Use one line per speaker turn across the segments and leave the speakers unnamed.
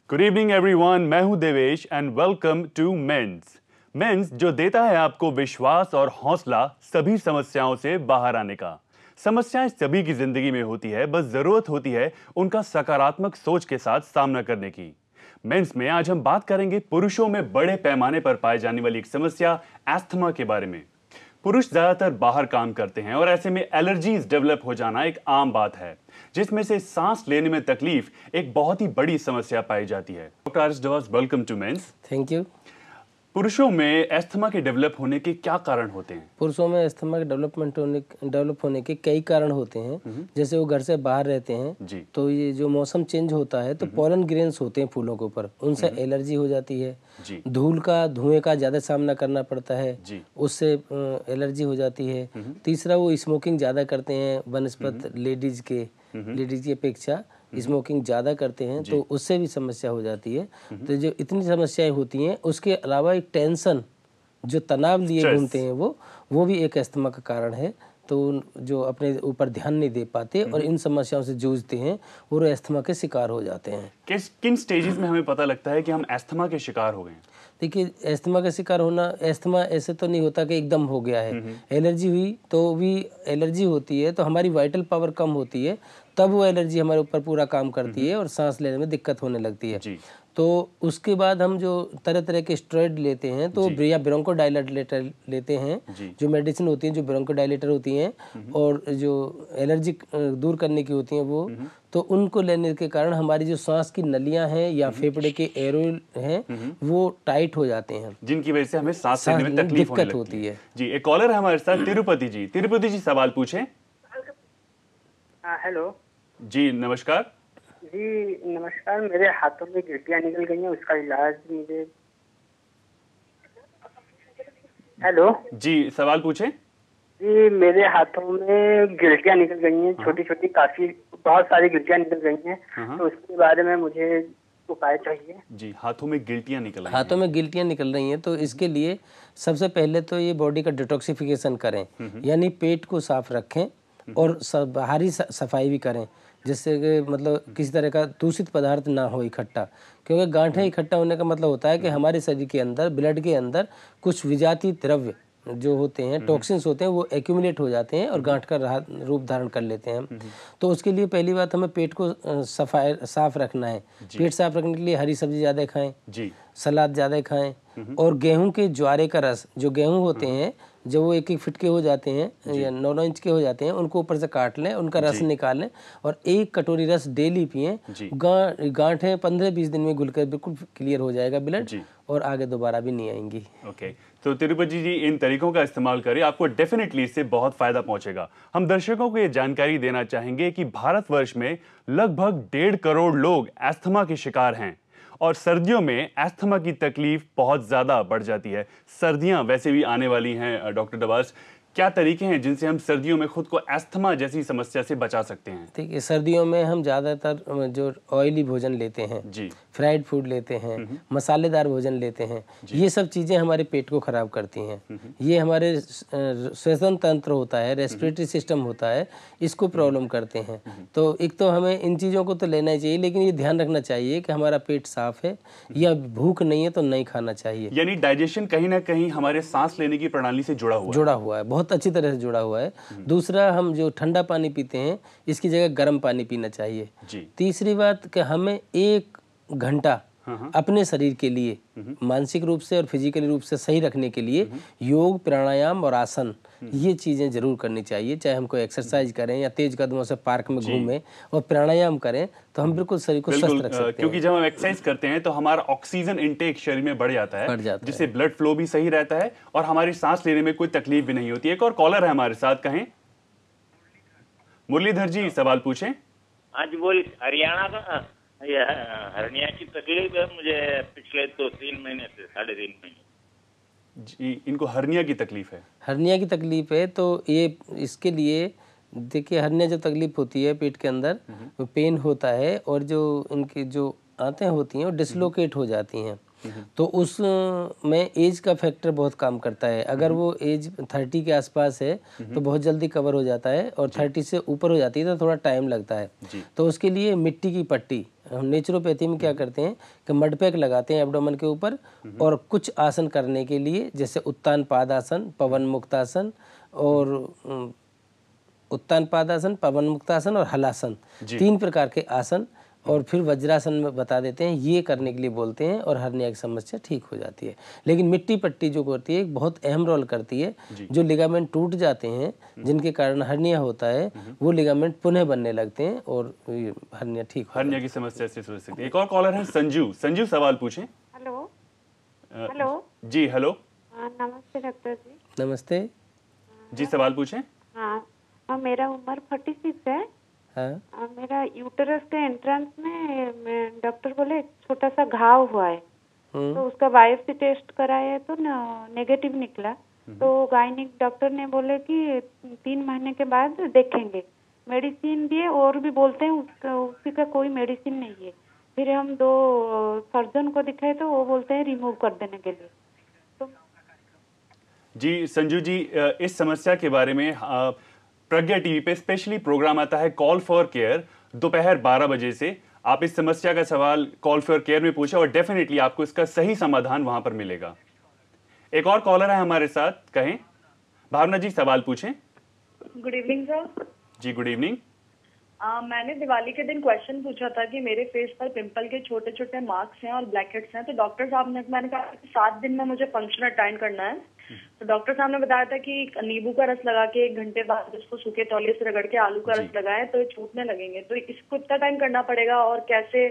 Good evening everyone, मैं हूं Devesh and welcome to mains जो देता है आपको विश्वास और हौसला सभी समस्याओं से बाहर आने का। समस्याएं सभी की जिंदगी में होती है, बस जरूरत होती है उनका सकारात्मक सोच के साथ सामना करने की। मेंस में आज हम बात करेंगे पुरुषों में बड़े पैमाने पर पाई जाने वाली एक समस्या एस्थमा के बारे में। पुरुष ज्यादातर बाहर काम करते हैं और ऐसे में एलर्जीज डेवलप हो जाना एक आम बात है, जिसमें से सांस लेने में तकलीफ एक बहुत ही बड़ी समस्या पाई जाती है। डॉक्टर आरिस डवास, welcome to men's.
Thank you.
पुरुषों में एस्थमा के डेवलप होने के क्या कारण होते हैं?
पुरुषों में एस्थमा के डेवलप होने के कई कारण होते हैं। जैसे वो घर से बाहर रहते हैं तो ये जो मौसम चेंज होता है तो पोलन ग्रेन्स होते हैं फूलों के ऊपर, उनसे एलर्जी हो जाती है। धुएं का ज़्यादा सामना करना पड़ता है, उससे एलर्जी हो जाती है। तीसरा, वो स्मोकिंग ज़्यादा करते हैं बनस्पत लेडीज की अपेक्षा स्मोकिंग ज़्यादा करते हैं तो उससे भी समस्या हो जाती है। तो जो इतनी समस्याएं होती हैं, उसके अलावा एक टेंशन, जो तनाव लिए घूमते हैं वो भी एक एस्थमा का कारण है। तो जो अपने ऊपर ध्यान नहीं दे पाते और इन समस्याओं से जूझते हैं वो एस्थमा के शिकार हो जाते हैं।
किन स्टेजेस में हमें पता लगता है कि हम एस्थमा के शिकार हो गए?
देखिए, एस्थमा का शिकार होना, एस्थमा ऐसे तो नहीं होता कि एकदम हो गया है। एलर्जी हुई तो भी एलर्जी होती है तो हमारी वाइटल पावर कम होती है, तब वो एलर्जी हमारे ऊपर पूरा काम करती है और सांस लेने में दिक्कत होने लगती है। तो उसके बाद हम जो तरह तरह के स्टेरॉइड लेते हैं तो या ब्रोंकोडायलेटर लेते हैं, जो मेडिसिन होती हैं जो ब्रोंकोडायलेटर होती हैं और जो एलर्जी दूर करने की होती हैं वो, तो उनको लेने के कारण हमारी जो सांस की नलियां हैं या फेफड़े के एरोल हैं वो टाइट हो जाते हैं,
जिनकी वजह से हमें सांस लेने में तकलीफ होती है। जी, एक कॉलर है हमारे साथ, तिरुपति जी। तिरुपति जी, सवाल पूछें।
हेलो
जी, नमस्कार।
जी नमस्कार। मेरे हाथों में गिल्टियां निकल गई हैं, उसका इलाज मुझे। हेलो
जी, सवाल पूछें।
जी, मेरे हाथों में गिल्टियां निकल गई हैं, छोटी छोटी, काफी बहुत सारी गिल्टियां निकल गई हैं, तो उसके बारे में मुझे उपाय चाहिए।
जी, हाथों में गिल्टियां निकल रही हैं।
हाथों में गिल्टियां निकल रही हैं तो इसके लिए सबसे पहले तो ये बॉडी का डिटॉक्सिफिकेशन करें, यानी पेट को साफ रखें और बाहरी सफाई भी करें, जिससे कि मतलब किसी तरह का दूषित पदार्थ ना हो इकट्ठा। क्योंकि गांठें इकट्ठा होने का मतलब होता है कि हमारे शरीर के अंदर, ब्लड के अंदर कुछ विजातीय द्रव्य जो होते हैं, टॉक्सिन्स होते हैं, वो एक्यूमुलेट हो जाते हैं और गांठ का रूप धारण कर लेते हैं। तो उसके लिए पहली बात हमें पेट को साफ रखना है। पेट साफ रखने के लिए हरी सब्जी ज़्यादा खाएं, सलाद ज़्यादा खाएं और गेहूं के ज्वारे का रस, जो गेहूं होते हैं जब वो 1-1 फीट के हो जाते हैं या 9-9 इंच के हो जाते हैं, उनको ऊपर से काट लें, उनका रस निकाल लें और 1 कटोरी रस डेली पिएं। गांठें 15-20 दिन में घुलकर बिल्कुल क्लियर हो जाएगा ब्लड और आगे दोबारा भी नहीं आएंगी।
ओके, तो तिरुपति जी, इन तरीकों का इस्तेमाल करें, आपको डेफिनेटली इससे बहुत फायदा पहुंचेगा। हम दर्शकों को ये जानकारी देना चाहेंगे कि भारतवर्ष में लगभग 1.5 करोड़ लोग एस्थमा के शिकार हैं और सर्दियों में एस्थमा की तकलीफ बहुत ज्यादा बढ़ जाती है। सर्दियां वैसे भी आने वाली हैं डॉक्टर डवास, क्या तरीके हैं जिनसे हम सर्दियों में खुद को एस्थमा जैसी समस्या से बचा सकते हैं?
देखिए, सर्दियों में हम ज़्यादातर जो ऑयली भोजन लेते हैं, फ्राइड फूड लेते हैं, मसालेदार भोजन लेते हैं, ये सब चीज़ें हमारे पेट को ख़राब करती हैं। ये हमारे श्वसन तंत्र होता है, रेस्पिरेटरी सिस्टम होता है, इसको प्रॉब्लम करते हैं। तो एक तो हमें इन चीज़ों को तो लेना ही चाहिए, लेकिन ये ध्यान रखना चाहिए कि हमारा पेट साफ है या भूख नहीं है तो नहीं खाना चाहिए।
यानी डाइजेशन कहीं ना कहीं हमारे सांस लेने की प्रणाली से जुड़ा हुआ है,
बहुत अच्छी तरह से जुड़ा हुआ है। दूसरा, हम जो ठंडा पानी पीते हैं इसकी जगह गर्म पानी पीना चाहिए। तीसरी बात कि हमें 1 घंटा अपने शरीर के लिए मानसिक रूप से और फिजिकली रूप से सही रखने के लिए योग, प्राणायाम और आसन, ये चीज़ें जरूर करनी चाहिए। चाहे हम कोई एक्सरसाइज करें या तेज कदमों से पार्क में घूमें और प्राणायाम करें तो हम बिल्कुल शरीर को स्वस्थ रख सकते हैं।
क्योंकि जब हम एक्सरसाइज करते हैं तो हमारा ऑक्सीजन इनटेक शरीर में बढ़ जाता है, जिससे ब्लड फ्लो भी सही रहता है और हमारी सांस लेने में कोई तकलीफ भी नहीं होती है। एक और कॉलर है हमारे साथ, कहें। मुरलीधर जी, सवाल पूछें।
आज बोल, हरियाणा का हर्निया की तकलीफ है मुझे पिछले 2-3 महीने से, 3.5 महीने।
जी, इनको हर्निया की तकलीफ है।
हर्निया की तकलीफ है तो ये इसके लिए देखिए, हर्निया जो तकलीफ होती है पेट के अंदर, पेन होता है और जो इनकी जो आंतें होती हैं वो डिसलोकेट हो जाती हैं। तो उसमें एज का फैक्टर बहुत काम करता है। अगर वो एज 30 के आसपास है तो बहुत जल्दी कवर हो जाता है और 30 से ऊपर हो जाती है तो थोड़ा टाइम लगता है। तो उसके लिए मिट्टी की पट्टी हम नेचुरोपैथी में क्या करते हैं कि मड पैक लगाते हैं एब्डोमेन के ऊपर, और कुछ आसन करने के लिए जैसे उत्तान पादासन, पवन मुक्तासन और उत्तान पादासन, पवन मुक्तासन और हलासन, 3 प्रकार के आसन, और फिर वज्रासन में बता देते हैं, ये करने के लिए बोलते हैं, और हर्निया की समस्या ठीक हो जाती है। लेकिन मिट्टी पट्टी जो होती है एक बहुत अहम रोल करती है। जो लिगामेंट टूट जाते हैं जिनके कारण हर्निया होता है, वो लिगामेंट पुनः बनने लगते हैं और हर्निया ठीक हो
हर्निया की समस्या से सुध सकती है। एक और कॉलर है संजू। संजू सवाल पूछें।
हेलो। हेलो
जी हेलो।
नमस्ते डॉक्टर जी।
नमस्ते
जी सवाल पूछें।
हाँ, मेरा उम्र 46 है।
हाँ।
मेरा यूटरस के एंट्रेंस में डॉक्टर बोले छोटा सा घाव हुआ है, तो उसका बायोप्सी टेस्ट कराया तो नेगेटिव निकला। तो गायनिक डॉक्टर ने बोले कि 3 महीने के बाद देखेंगे। मेडिसिन दिए और भी बोलते हैं उसी का कोई मेडिसिन नहीं है। फिर हम 2 सर्जन को दिखाए तो वो बोलते हैं रिमूव कर देने के लिए। तो
जी संजू जी, इस समस्या के बारे में प्रज्ञा टीवी पे स्पेशली प्रोग्राम आता है कॉल फॉर केयर, दोपहर 12 बजे से। आप इस समस्या का सवाल कॉल फॉर केयर में पूछे और डेफिनेटली आपको इसका सही समाधान वहां पर मिलेगा। एक और कॉलर है हमारे साथ, कहें। भावना जी सवाल पूछें।
Good evening sir.
जी गुड इवनिंग।
मैंने दिवाली के दिन क्वेश्चन पूछा था कि मेरे फेस पर पिंपल के छोटे छोटे मार्क्स हैं और ब्लैकहेड्स हैं, तो डॉक्टर साहब ने, मैंने कहा कि 7 दिन में मुझे फंक्शन अटेंड करना है। तो डॉक्टर साहब ने बताया था कि नींबू का रस लगा के 1 घंटे बाद उसको सूखे तौलिए से रगड़ के आलू का रस लगाए तो ये छूटने लगेंगे। तो इसको कितना टाइम करना पड़ेगा और कैसे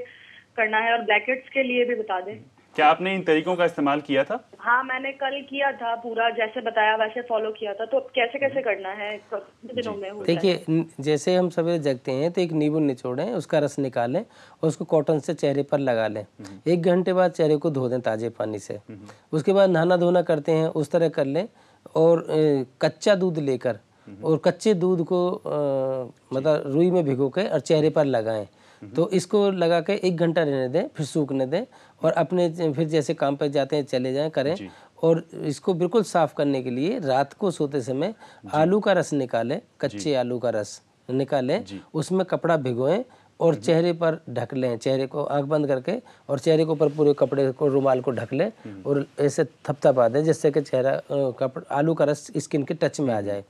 करना है, और ब्लैकहेड्स के लिए भी बता दें।
क्या आपने इन तरीकों का इस्तेमाल किया था?
हाँ मैंने कल किया था, पूरा जैसे बताया वैसे फॉलो किया था। तो कैसे कैसे करना है, दिनों में होता है?
देखिए, जैसे हम सवेरे जगते हैं तो एक नींबू निचोड़ें, उसका रस निकालें और उसको कॉटन से चेहरे पर लगा लें। 1 घंटे बाद चेहरे को धो दें ताजे पानी से। उसके बाद नहाना धोना करते हैं उस तरह कर लें। और कच्चा दूध लेकर और कच्चे दूध को मतलब रुई में भिगो के और चेहरे पर लगाएं। तो इसको लगा के 1 घंटा रहने दें, फिर सूखने दें, और अपने फिर जैसे काम पे जाते हैं चले जाएं, करें। और इसको बिल्कुल साफ करने के लिए रात को सोते समय आलू का रस निकालें, कच्चे आलू का रस निकालें, उसमें कपड़ा भिगोएं और चेहरे पर ढक लें। चेहरे को आंख बंद करके और चेहरे के ऊपर पूरे कपड़े को, रुमाल को ढक लें और ऐसे थपथपा दें जिससे कि चेहरा आलू का रस स्किन के टच में आ जाए।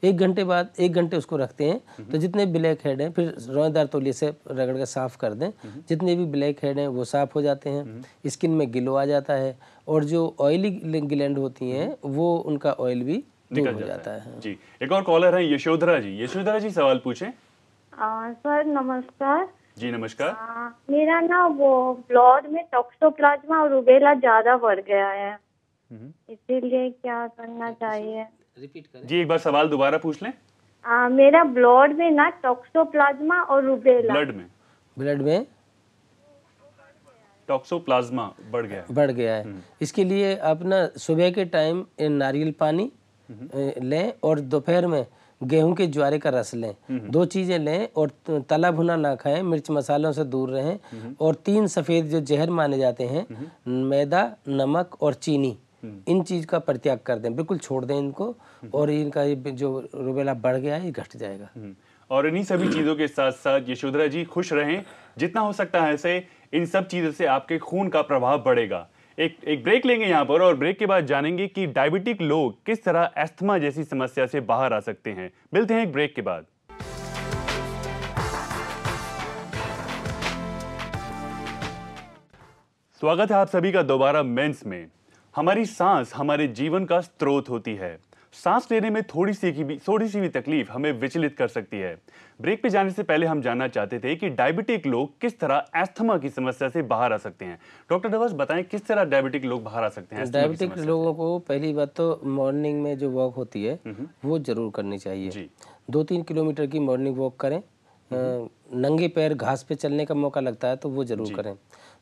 1 घंटे बाद 1 घंटे उसको रखते हैं तो जितने ब्लैक हेड हैं फिर रोएदार तौलिए से रगड़ कर साफ कर दें। जितने भी ब्लैक हेड हैं वो साफ हो जाते हैं, स्किन में ग्लो आ जाता है, और जो ऑयली ग्लैंड होती हैं वो उनका ऑयल भी दूर हो जाता है।
जी एक और कॉलर है यशोधरा जी। यशोधरा जी सवाल पूछें।
सर नमस्कार।
जी नमस्कार।
मेरा ना वो ब्लड में टॉक्सोप्लाज्मा और रूबेला ज्यादा बढ़ गया है, इसीलिए क्या करना चाहिए?
रिपीट करें
जी एक बार सवाल दोबारा पूछ लें।
मेरा ब्लड में ना टॉक्सोप्लाज्मा और रूबेला,
ब्लड में
टॉक्सोप्लाज्मा बढ़ गया है।
इसके लिए आप ना सुबह के टाइम नारियल पानी लें और दोपहर में गेहूं के ज्वारे का रस लें। 2 चीज़ें लें और तला भुना ना खाएं, मिर्च मसालों से दूर रहें। और 3 सफ़ेद जो जहर माने जाते हैं, मैदा, नमक और चीनी, इन चीज़ का परित्याग कर दें, बिल्कुल छोड़ दें इनको, और इनका जो रूबेला बढ़ गया है ये घट जाएगा।
और इन्हीं सभी चीज़ों के साथ साथ यशोधरा जी खुश रहें, जितना हो सकता है ऐसे इन सब चीज़ों से आपके खून का प्रभाव बढ़ेगा। एक ब्रेक लेंगे यहाँ पर, और ब्रेक के बाद जानेंगे कि डायबिटिक लोग किस तरह अस्थमा जैसी समस्या से बाहर आ सकते हैं। मिलते हैं एक ब्रेक के बाद। स्वागत है आप सभी का दोबारा मेंस में। हमारी सांस हमारे जीवन का स्रोत होती है। सांस लेने में थोड़ी सी भी तकलीफ हमें विचलित कर सकती है। ब्रेक पे जाने से पहले हम जानना चाहते थे कि डायबिटिक लोग किस तरह अस्थमा की समस्या से बाहर आ सकते हैं। डॉक्टर डवास बताएं किस तरह डायबिटिक लोग बाहर आ सकते हैं।
डायबिटिक लोगों को पहली बात तो मॉर्निंग में जो वॉक होती है वो जरूर करनी चाहिए। 2-3 किलोमीटर की मॉर्निंग वॉक करें। नंगे पैर घास पे चलने का मौका लगता है तो वो जरूर करें।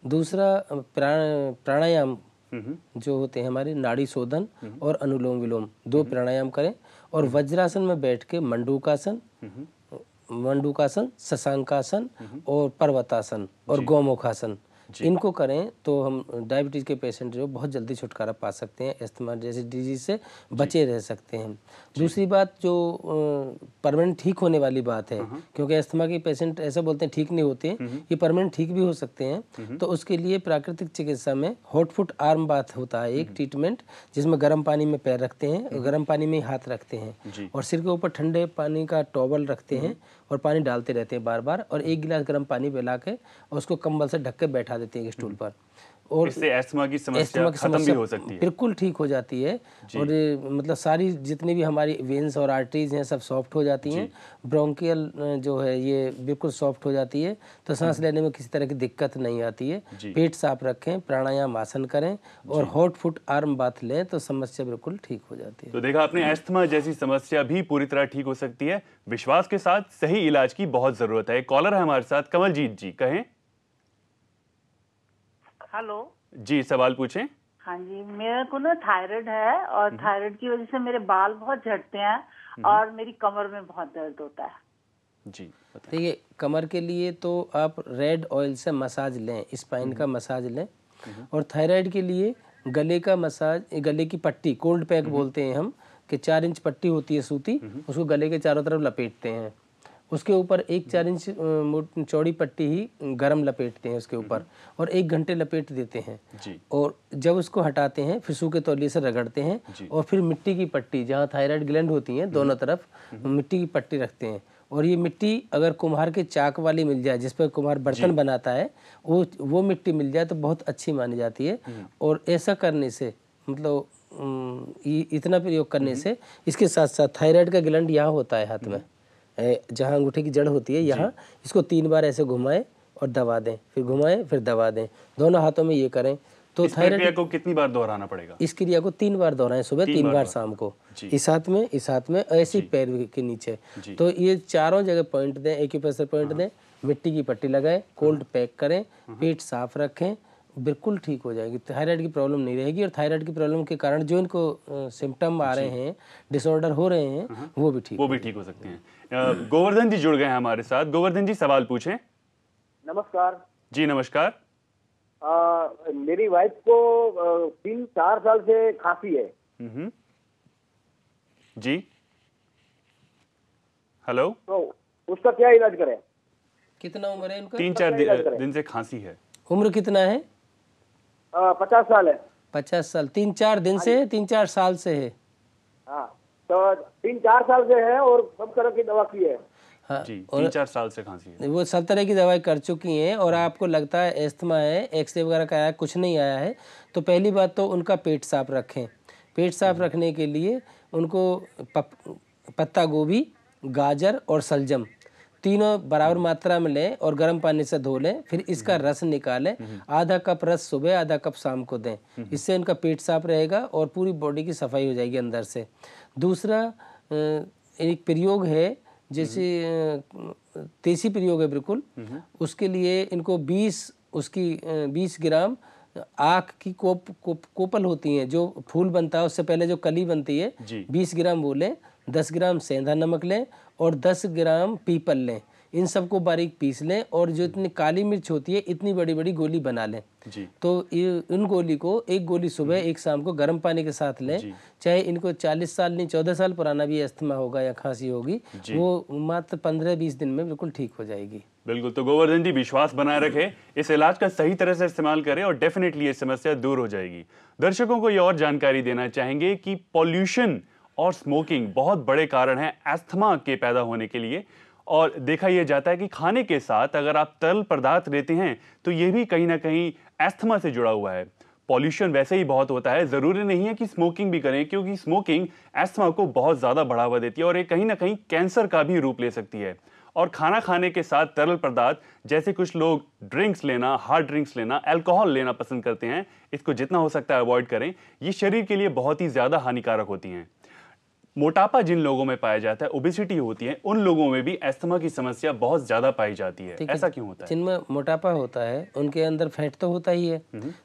दूसरा प्राणायाम जो होते हैं हमारे नाड़ी शोधन और अनुलोम विलोम, 2 प्राणायाम करें। और वज्रासन में बैठ के मंडूकासन, शशांकासन और पर्वतासन और गौमुखासन, इनको करें तो हम डायबिटीज़ के पेशेंट जो बहुत जल्दी छुटकारा पा सकते हैं, अस्थमा जैसी डिजीज से बचे रह सकते हैं। दूसरी बात जो परमानेंट ठीक होने वाली बात है, क्योंकि अस्थमा के पेशेंट ऐसा बोलते हैं ठीक नहीं होते हैं, ये परमानेंट ठीक भी हो सकते हैं। तो उसके लिए प्राकृतिक चिकित्सा में हॉट फुट आर्म बाथ होता है एक ट्रीटमेंट, जिसमें गर्म पानी में पैर रखते हैं और गर्म पानी में ही हाथ रखते हैं और सिर के ऊपर ठंडे पानी का टॉवल रखते हैं और पानी डालते रहते हैं बार बार, और 1 गिलास गर्म पानी पिला के और उसको कंबल से ढक के बैठा देते हैं स्टूल पर, और
इससे अस्थमा की समस्या खत्म भी हो सकती है,
बिल्कुल ठीक हो जाती है। और मतलब सारी जितनी भी हमारी वेन्स और आर्टरीज हैं सब सॉफ्ट हो जाती हैं, ब्रोंकियल जो है ये बिल्कुल सॉफ्ट हो जाती है, तो सांस लेने में किसी तरह की दिक्कत नहीं आती है। पेट साफ रखें, प्राणायाम आसन करें और हॉट फुट आर्म बाथ लें तो समस्या बिल्कुल ठीक हो जाती है।
तो देखा आपने, अस्थमा जैसी समस्या भी पूरी तरह ठीक हो सकती है। विश्वास के साथ सही इलाज की बहुत जरूरत है। कॉलर है हमारे साथ, कमलजीत जी, कहें।
हेलो
जी, सवाल पूछें।
हाँ जी, मेरे को ना थायराइड है और थायराइड की वजह से मेरे बाल बहुत झड़ते हैं और मेरी कमर में बहुत दर्द होता है।
जी
देखिए, कमर के लिए तो आप रेड ऑयल से मसाज लें, स्पाइन का मसाज लें, और थायराइड के लिए गले का मसाज, गले की पट्टी, कोल्ड पैक बोलते हैं हम, कि 4 इंच पट्टी होती है सूती, उसको गले के चारों तरफ लपेटते हैं, उसके ऊपर 1 4 इंच चौड़ी पट्टी ही गरम लपेटते हैं उसके ऊपर और 1 घंटे लपेट देते हैं
जी।
और जब उसको हटाते हैं फिर सूखे तौलिए से रगड़ते हैं और फिर मिट्टी की पट्टी, जहाँ थायराइड ग्लैंड होती हैं दोनों तरफ, मिट्टी की पट्टी रखते हैं। और ये मिट्टी अगर कुम्हार के चाक वाली मिल जाए, जिस पर कुम्हार बर्तन बनाता है, वो मिट्टी मिल जाए तो बहुत अच्छी मानी जाती है। और ऐसा करने से मतलब इतना प्रयोग करने से, इसके साथ साथ थायराइड का ग्लैंड यहाँ होता है हाथ में, जहाँ अंगूठे की जड़ होती है यहाँ, इसको 3 बार ऐसे घुमाएं और दबा दें, फिर घुमाएं फिर दबा दें, दोनों हाथों में ये करें। तो
इस प्रक्रिया को कितनी बार दोहराना पड़ेगा?
इस क्रिया को 3 बार दोहराएं, सुबह 3 बार शाम को, इस हाथ में ऐसे पैर के नीचे। तो ये चारों जगह पॉइंट दें, एक्यूप्रेशर पॉइंट दें, मिट्टी की पट्टी लगाएं, कोल्ड पैक करें, पेट साफ रखें, बिल्कुल ठीक हो जाएगी। थायराइड की प्रॉब्लम नहीं रहेगी। और थायराइड की प्रॉब्लम के कारण जो इनको सिम्टम आ रहे हैं, डिसऑर्डर हो रहे हैं, वो भी ठीक
हो सकते हैं। गोवर्धन जी जुड़ गए हैं हमारे साथ। गोवर्धन जी, सवाल पूछें।
नमस्कार
जी। नमस्कार।
मेरी वाइफ को 3-4 साल से खांसी है।
जी। हेलो।
तो उसका क्या इलाज करें?
कितना उम्र है इनका?
3-4 दिन से खांसी है।
उम्र कितना है?
50 साल है।
50 साल। 3-4 दिन से, 3-4 साल से है?
हाँ, तो 3-4 साल से है और सब तरह की दवा की है।
हाँ
जी, 3-4 साल से खांसी है।
वो सब तरह की दवाई कर चुकी हैं और आपको लगता है अस्थमा है, एक्सरे वगैरह का आया, कुछ नहीं आया है, तो पहली बात तो उनका पेट साफ रखें। पेट साफ रखने के लिए उनको पत्ता गोभी, गाजर और सलजम तीनों बराबर मात्रा में लें और गर्म पानी से धो लें, फिर इसका रस निकालें, आधा कप रस सुबह, आधा कप शाम को दें। इससे इनका पेट साफ रहेगा और पूरी बॉडी की सफाई हो जाएगी अंदर से। दूसरा एक प्रयोग है, जैसे देसी प्रयोग है बिल्कुल, उसके लिए इनको 20 ग्राम आँख की कोपल होती हैं, जो फूल बनता है उससे पहले जो कली बनती है, 20 ग्राम वो लें, 10 ग्राम सेंधा नमक लें और 10 ग्राम पीपल लें। इन सबको बारीक पीस लें और जो इतनी काली मिर्च होती है इतनी बड़ी बड़ी गोली बना लें। तो इन गोली को 1 गोली सुबह 1 शाम को गर्म पानी के साथ लें। चाहे इनको 40 साल नहीं 14 साल पुराना भी अस्थमा होगा या खांसी होगी, वो मात्र 15-20 दिन में बिल्कुल ठीक हो जाएगी।
बिल्कुल। तो गोवर्धन जी, विश्वास बनाए रखें, इस इलाज का सही तरह से इस्तेमाल करें और डेफिनेटली ये समस्या दूर हो जाएगी। दर्शकों को ये और जानकारी देना चाहेंगे कि पॉल्यूशन और स्मोकिंग बहुत बड़े कारण हैं अस्थमा के पैदा होने के लिए। और देखा यह जाता है कि खाने के साथ अगर आप तरल पदार्थ लेते हैं तो ये भी कहीं ना कहीं अस्थमा से जुड़ा हुआ है। पॉल्यूशन वैसे ही बहुत होता है, ज़रूरी नहीं है कि स्मोकिंग भी करें, क्योंकि स्मोकिंग अस्थमा को बहुत ज़्यादा बढ़ावा देती है और ये कहीं ना कहीं कैंसर का भी रूप ले सकती है। और खाना खाने के साथ तरल पदार्थ, जैसे कुछ लोग ड्रिंक्स लेना, हार्ड ड्रिंक्स लेना, अल्कोहल लेना पसंद करते हैं, इसको जितना हो सकता है अवॉइड करें। ये शरीर के लिए बहुत ही ज़्यादा हानिकारक होती हैं। मोटापा जिन लोगों में पाया जाता है, ओबेसिटी होती है, उन लोगों में भी अस्थमा की समस्या बहुत ज्यादा पाई जाती है। ऐसा क्यों होता है?
जिनमें मोटापा होता है उनके अंदर फैट तो होता ही है,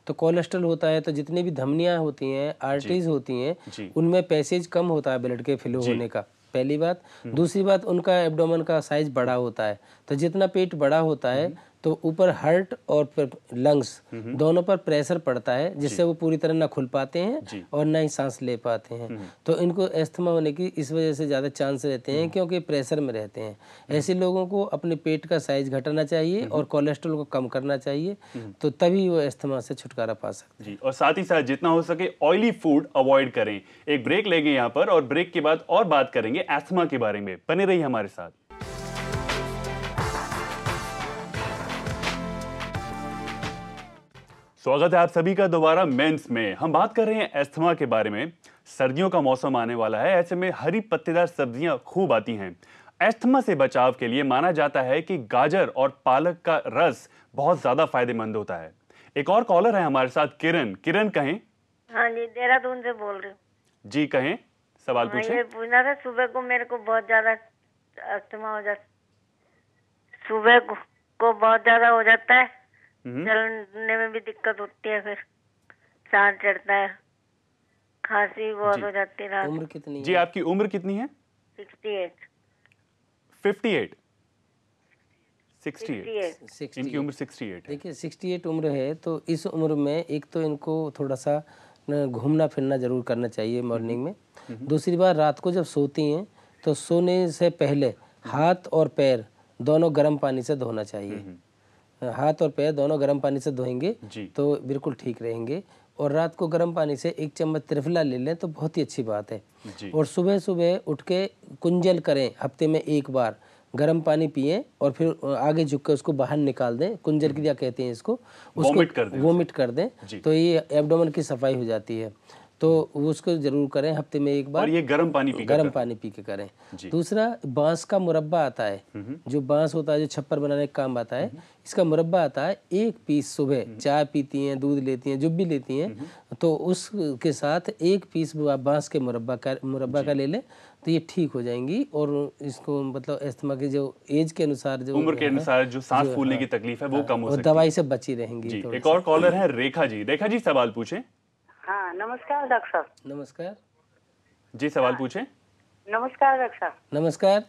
तो कोलेस्ट्रॉल होता है, तो जितनी भी धमनियां होती हैं, आर्टरीज होती हैं, उनमें पैसेज कम होता है ब्लड के फ्लो होने का, पहली बात। दूसरी बात, उनका एब्डोमेन का साइज बड़ा होता है, तो जितना पेट बड़ा होता है तो ऊपर हार्ट और लंग्स दोनों पर प्रेशर पड़ता है, जिससे वो पूरी तरह ना खुल पाते हैं और ना ही सांस ले पाते हैं। तो इनको अस्थमा होने की इस वजह से ज़्यादा चांस रहते हैं, क्योंकि प्रेशर में रहते हैं। ऐसे लोगों को अपने पेट का साइज घटाना चाहिए और कोलेस्ट्रॉल को कम करना चाहिए, तो तभी वो अस्थमा से छुटकारा पा सकते हैं।
जी, और साथ ही साथ जितना हो सके ऑयली फूड अवॉइड करें। एक ब्रेक लेंगे यहाँ पर और ब्रेक के बाद और बात करेंगे अस्थमा के बारे में। बने रहिए हमारे साथ। स्वागत है आप सभी का दोबारा मेंस में। हम बात कर रहे हैं अस्थमा के बारे में। सर्दियों का मौसम आने वाला है, ऐसे में हरी पत्तेदार सब्जियां खूब आती हैं। अस्थमा से बचाव के लिए माना जाता है कि गाजर और पालक का रस बहुत ज्यादा फायदेमंद होता है। एक और कॉलर है हमारे साथ, किरण। किरण कहें।
हाँ जी, देहरादून से बोल रही हूँ।
जी कहें, सवाल पूछें।
ये पूछना था, सुबह को मेरे को बहुत ज्यादा अस्थमा हो जाता, सुबह को बहुत ज्यादा हो जाता है, चलने में भी दिक्कत होती है, फिर सांस चढ़ता है, खांसी बहुत हो जाती है।
उम्र कितनी है?
जी आपकी उम्र कितनी है?
68।
58 68 इनकी उम्र 68 है।
देखिए 68 उम्र है, तो इस उम्र में एक तो इनको थोड़ा सा घूमना फिरना जरूर करना चाहिए मॉर्निंग में। दूसरी बात, रात को जब सोती हैं तो सोने से पहले हाथ और पैर दोनों गर्म पानी से धोना चाहिए। हाथ और पैर दोनों गर्म पानी से धोएंगे तो बिल्कुल ठीक रहेंगे। और रात को गर्म पानी से 1 चम्मच त्रिफला ले लें तो बहुत ही अच्छी बात है। और सुबह सुबह उठ के कुंजल करें, हफ्ते में 1 बार गर्म पानी पिएं और फिर आगे झुक के उसको बाहर निकाल दें। कुंजल क्रिया कहते हैं इसको, उसको वोमिट कर दें, तो ये एब्डोमेन की सफाई हो जाती है। तो उसको जरूर करें हफ्ते में 1 बार।
और ये गर्म पानी
पी के करें। दूसरा, बांस का मुरब्बा आता है, जो बांस होता है जो छप्पर बनाने का काम आता है, इसका मुरब्बा आता है। 1 पीस सुबह चाय पीती हैं, दूध लेती हैं, जो भी लेती हैं, तो उसके साथ 1 पीस बांस के मुरब्बा का ले लें तो ये ठीक हो जाएंगी। और इसको मतलब अस्थमा के जो एज के अनुसार, जो
उम्र के अनुसार जो सांस फूलने की तकलीफ है वो कम हो सकती है,
दवाई से बची रहेंगी।
एक और कॉलर है, रेखा जी। रेखा जी सवाल पूछें।
हाँ, नमस्कार डॉक्टर साहब।
नमस्कार
जी, सवाल पूछें।
नमस्कार डॉक्टर साहब।
नमस्कार।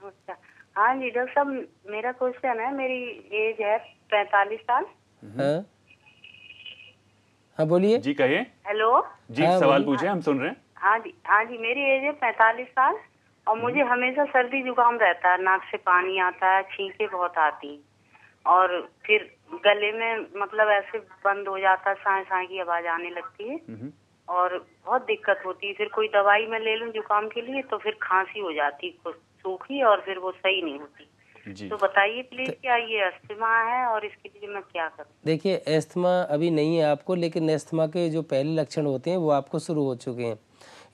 नमस्कार। हाँ जी डॉक्टर साहब, मेरा क्वेश्चन है, मेरी एज है 45 साल।
हाँ बोलिए।
जी कहिए।
हेलो
जी, सवाल पूछें, हम सुन रहे हैं।
हाँ जी, मेरी एज है 45 साल और मुझे हमेशा सर्दी जुकाम रहता है, नाक से पानी आता है, छींकें बहुत आती और फिर गले में मतलब ऐसे बंद हो जाता है, साए साए की आवाज आने लगती है और बहुत दिक्कत होती है। फिर कोई दवाई मैं ले लूं जुकाम के लिए तो फिर खांसी हो जाती है सूखी और फिर वो सही नहीं होती। तो बताइए प्लीज, क्या ये अस्थमा है और इसके लिए मैं क्या करूं? देखिए,
अस्थमा अभी नहीं है आपको, लेकिन अस्थमा के जो पहले लक्षण होते हैं वो आपको शुरू हो चुके हैं।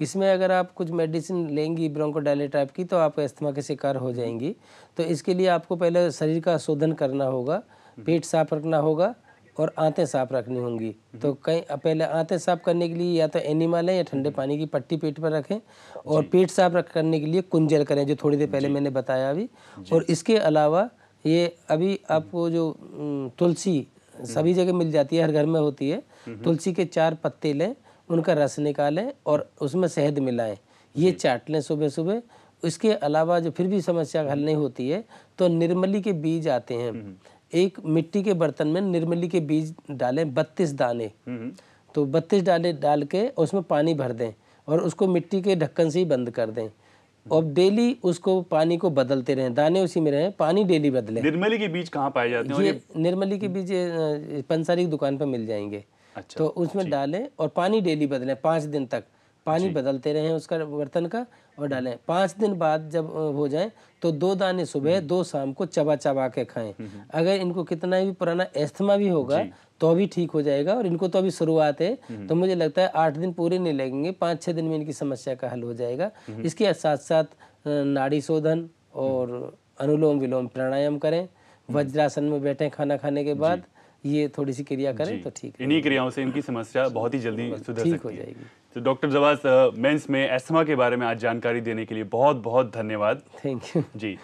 इसमें अगर आप कुछ मेडिसिन लेंगी ब्रोंकोडायलेट टाइप की तो आप अस्थमा के शिकार हो जाएंगी। तो इसके लिए आपको पहले शरीर का शोधन करना होगा, पेट साफ रखना होगा और आंतें साफ रखनी होंगी। तो कहीं पहले आंतें साफ करने के लिए या तो एनिमा लें या ठंडे पानी की पट्टी पेट पर रखें, और पेट साफ करने के लिए कुंजल करें, जो थोड़ी देर पहले मैंने बताया अभी। और इसके अलावा ये अभी आपको जो तुलसी सभी जगह मिल जाती है, हर घर में होती है, तुलसी के 4 पत्ते लें, उनका रस निकालें और उसमें शहद मिलाएं, ये चाट लें सुबह सुबह। इसके अलावा जो फिर भी समस्या हल नहीं होती है तो निर्मली के बीज आते हैं, एक मिट्टी के बर्तन में निर्मली के बीज डालें, 32 दाने, तो 32 दाने डाल के उसमें पानी भर दें और उसको मिट्टी के ढक्कन से ही बंद कर दें और डेली उसको पानी को बदलते रहें, दाने उसी में रहें, पानी डेली बदलें।
निर्मली के बीज कहाँ पाए जाते हैं?
ये निर्मली के बीज पंसारी की दुकान पर मिल जाएंगे। अच्छा, तो उसमें डालें और पानी डेली बदलें, 5 दिन तक पानी बदलते रहें उसका बर्तन का और डालें। 5 दिन बाद जब हो जाए तो 2 दाने सुबह 2 शाम को चबा चबा के खाएं। अगर इनको कितना भी पुराना अस्थमा भी होगा तो भी ठीक हो जाएगा। और इनको तो अभी शुरुआत है, तो मुझे लगता है 8 दिन पूरे नहीं लगेंगे, 5-6 दिन में इनकी समस्या का हल हो जाएगा। इसके साथ साथ नाड़ी शोधन और अनुलोम विलोम प्राणायाम करें, वज्रासन में बैठें खाना खाने के बाद, ये थोड़ी सी क्रिया करें तो ठीक है।
इन्हीं क्रियाओं से इनकी समस्या बहुत ही जल्दी सुधर सकती है। तो डॉक्टर जवास, मेंस में अस्थमा के बारे में आज जानकारी देने के लिए बहुत बहुत धन्यवाद।
Thank you ji.